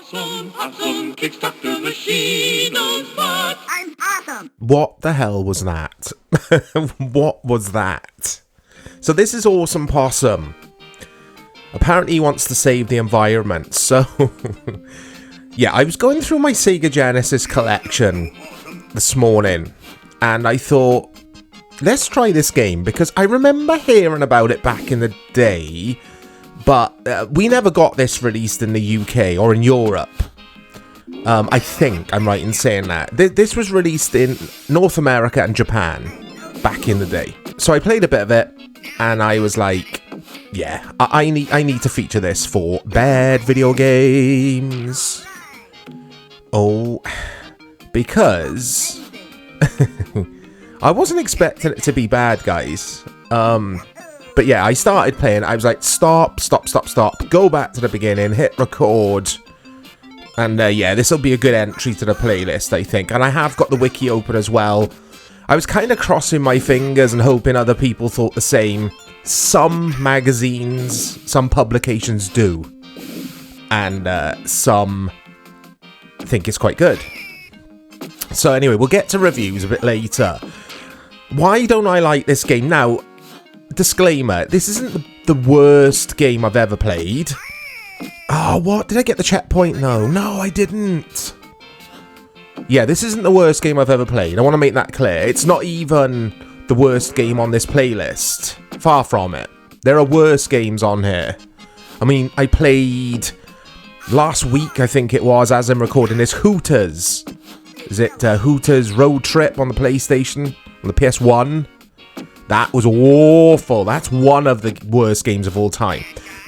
Possum kicks Dr. Machino's butt. I'm Possum. What the hell was that? What was that? So this is Awesome Possum. Apparently he wants to save the environment, so... yeah, I was going through my Sega Genesis collection this morning, and I thought, let's try this game, because I remember hearing about it back in the day, but we never got this released in the UK or in Europe. I think I'm right in saying that. This was released in North America and Japan back in the day. So I played a bit of it, and I was like, yeah, I need to feature this for bad video games. Oh, because I wasn't expecting it to be bad, guys. But yeah, I started playing. I was like, stop. Go back to the beginning, hit record. And yeah, this will be a good entry to the playlist, I think. And I have got the wiki open as well. I was kind of crossing my fingers and hoping other people thought the same. Some magazines, some publications do. And some think it's quite good. So anyway, we'll get to reviews a bit later. Why don't I like this game? Now, disclaimer, this isn't the worst game I've ever played. Oh, what? Did I get the checkpoint? No, I didn't. Yeah, this isn't the worst game I've ever played. I want to make that clear. It's not even the worst game on this playlist. Far from it. There are worse games on here. I mean, I played last week, I think it was, as I'm recording this, Hooters. Is it Hooters Road Trip on the PlayStation? On the PS1? That was awful. That's one of the worst games of all time.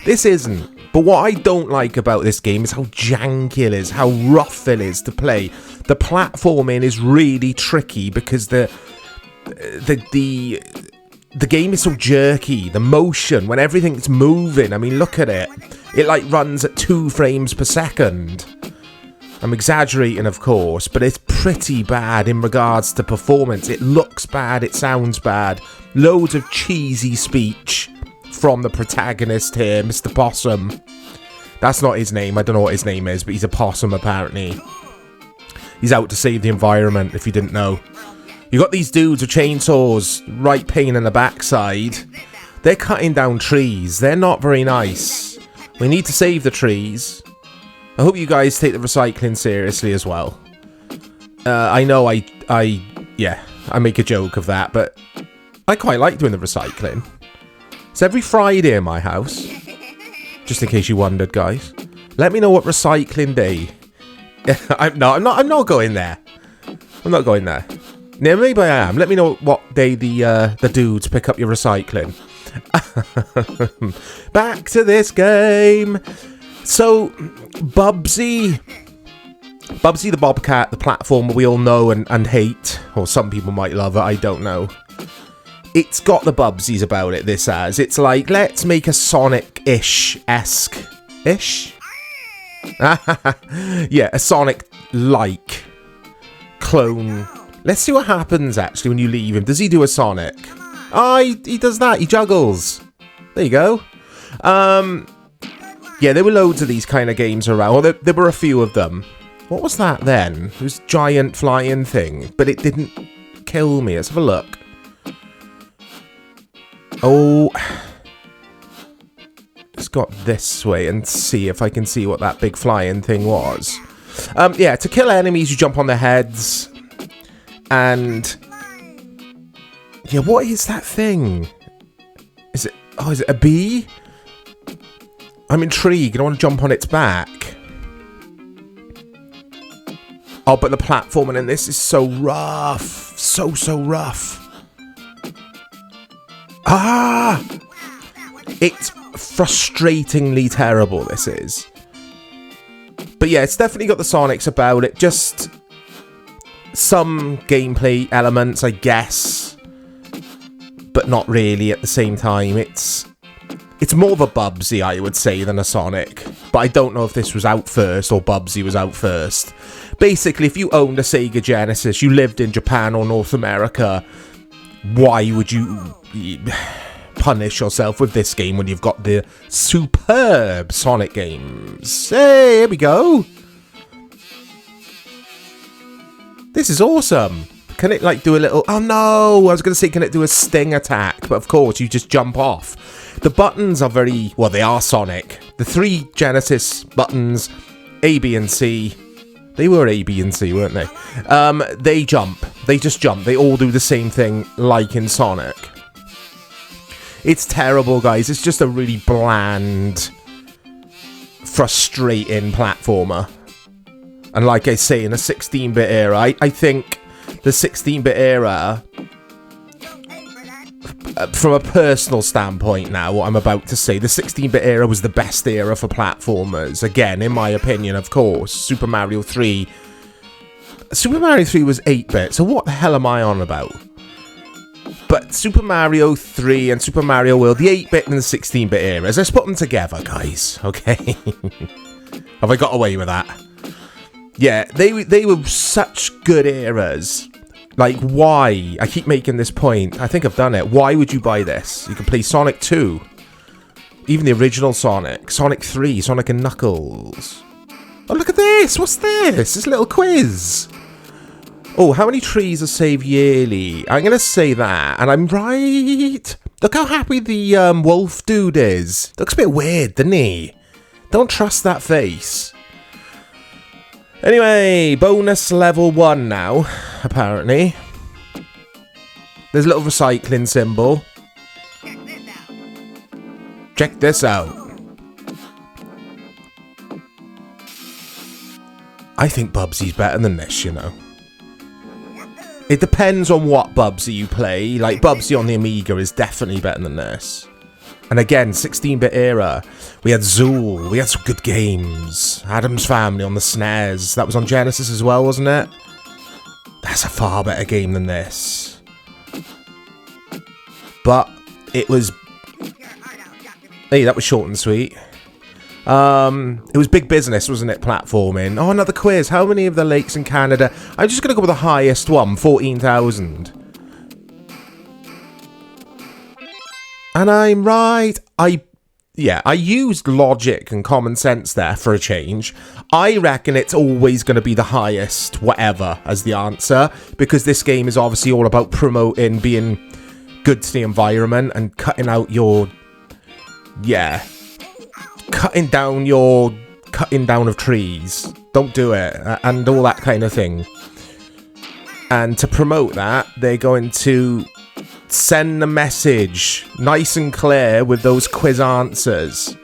This isn't. But what I don't like about this game is how janky it is, how rough it is to play. The platforming is really tricky because the game is so jerky. The motion, when everything's moving, I mean, look at it. It like runs at 2 frames per second. I'm exaggerating, of course, but it's pretty bad in regards to performance. It looks bad, it sounds bad. Loads of cheesy speech from the protagonist here, Mr. Possum. That's not his name, I don't know what his name is, but he's a possum apparently. He's out to save the environment, if you didn't know. You got these dudes with chainsaws, right pain in the backside. They're cutting down trees, they're not very nice. We need to save the trees. I hope you guys take the recycling seriously as well. I know I make a joke of that, but I quite like doing the recycling. It's every Friday in my house. Just in case you wondered, guys. Let me know what recycling day. I'm not going there. I'm not going there. Yeah, maybe I am. Let me know what day the dudes pick up your recycling. Back to this game. So, Bubsy the Bobcat, the platformer we all know and hate, or some people might love it, I don't know. It's got the Bubsies about it, this has. It's like, let's make a Sonic-esque yeah, a Sonic-like clone. Let's see what happens, actually, when you leave him. Does he do a Sonic? Oh, he does that. He juggles. There you go. Yeah, there were loads of these kind of games around. Well, there were a few of them. What was that then? It was a giant flying thing, but it didn't kill me. Let's have a look. Oh, let's go this way and see if I can see what that big flying thing was. Yeah, to kill enemies, you jump on their heads. And yeah, what is that thing? Is it a bee? I'm intrigued. I want to jump on its back. Oh, but the platforming in this is so rough. So rough. Ah! It's frustratingly terrible, this is. But yeah, it's definitely got the Sonics about it. Just some gameplay elements, I guess. But not really at the same time. It's more of a Bubsy, I would say, than a Sonic. But I don't know if this was out first or Bubsy was out first. Basically, if you owned a Sega Genesis, you lived in Japan or North America, why would you punish yourself with this game when you've got the superb Sonic games? Hey, here we go. This is awesome. Can it, like, do a little... Oh, no! I was going to say, can it do a sting attack? But, of course, you just jump off. The buttons are very... Well, they are Sonic. The 3 Genesis buttons, A, B, and C... They were A, B, and C, weren't they? They jump. They just jump. They all do the same thing, like in Sonic. It's terrible, guys. It's just a really bland, frustrating platformer. And like I say, in a 16-bit era, I think the 16-bit era, from a personal standpoint now, what I'm about to say, the 16-bit era was the best era for platformers. Again, in my opinion, of course, Super Mario 3 was 8-bit, so what the hell am I on about? But Super Mario 3 and Super Mario World, the 8-bit and the 16-bit eras, let's put them together, guys, okay? Have I got away with that? Yeah, they were such good eras. Like, why? I keep making this point. I think I've done it. Why would you buy this? You can play Sonic 2. Even the original Sonic. Sonic 3. Sonic and Knuckles. Oh, look at this. What's this? This little quiz. Oh, how many trees are saved yearly? I'm going to say that. And I'm right. Look how happy the wolf dude is. Looks a bit weird, doesn't he? Don't trust that face. Anyway, bonus level 1 now, apparently. There's a little recycling symbol. Check this out. I think Bubsy's better than this, you know. It depends on what Bubsy you play. Like, Bubsy on the Amiga is definitely better than this. And again, 16-bit era. We had Zool. We had some good games. Adam's Family on the SNES. That was on Genesis as well, wasn't it? That's a far better game than this. But it was... Hey, that was short and sweet. It was big business, wasn't it? Platforming. Oh, another quiz. How many of the lakes in Canada? I'm just going to go with the highest one, 14,000. And I'm right. I used logic and common sense there for a change. I reckon it's always going to be the highest whatever as the answer, because this game is obviously all about promoting being good to the environment and cutting out your... Yeah. Cutting down of trees. Don't do it. And all that kind of thing. And to promote that, they're going to... send the message nice and clear with those quiz answers.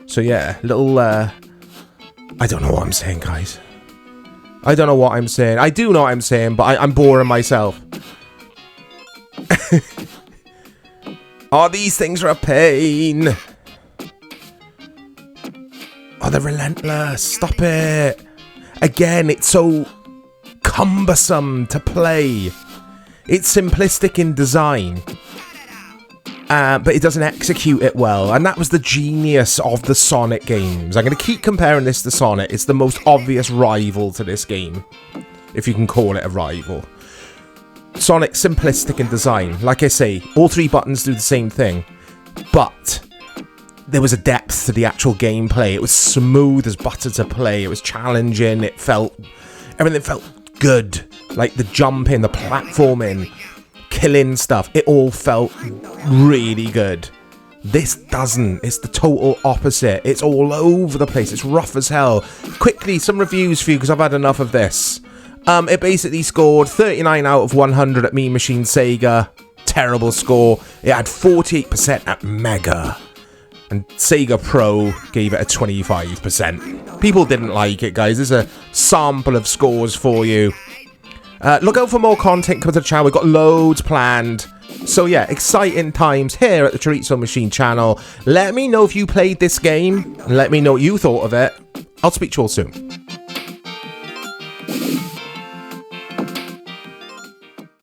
So yeah, little I don't know what I'm saying, guys. I don't know what I'm saying. I do know what I'm saying, but I'm boring myself. Oh, these things are a pain. Oh, they're relentless. Stop it. Again, it's so cumbersome to play. It's simplistic in design, but it doesn't execute it well. And that was the genius of the Sonic games. I'm going to keep comparing this to Sonic. It's the most obvious rival to this game, if you can call it a rival. Sonic, simplistic in design. Like I say, all 3 buttons do the same thing, but there was a depth to the actual gameplay. It was smooth as butter to play. It was challenging. Everything felt good. Like the jumping, the platforming, killing stuff. It all felt really good. This doesn't. It's the total opposite. It's all over the place. It's rough as hell. Quickly, some reviews for you because I've had enough of this. It basically scored 39 out of 100 at Mean Machine Sega. Terrible score. It had 48% at Mega. And Sega Pro gave it a 25%. People didn't like it, guys. There's a sample of scores for you. Look out for more content coming to the channel. We've got loads planned. So yeah, exciting times here at the Chorizo Machine channel. Let me know if you played this game. And let me know what you thought of it. I'll speak to you all soon.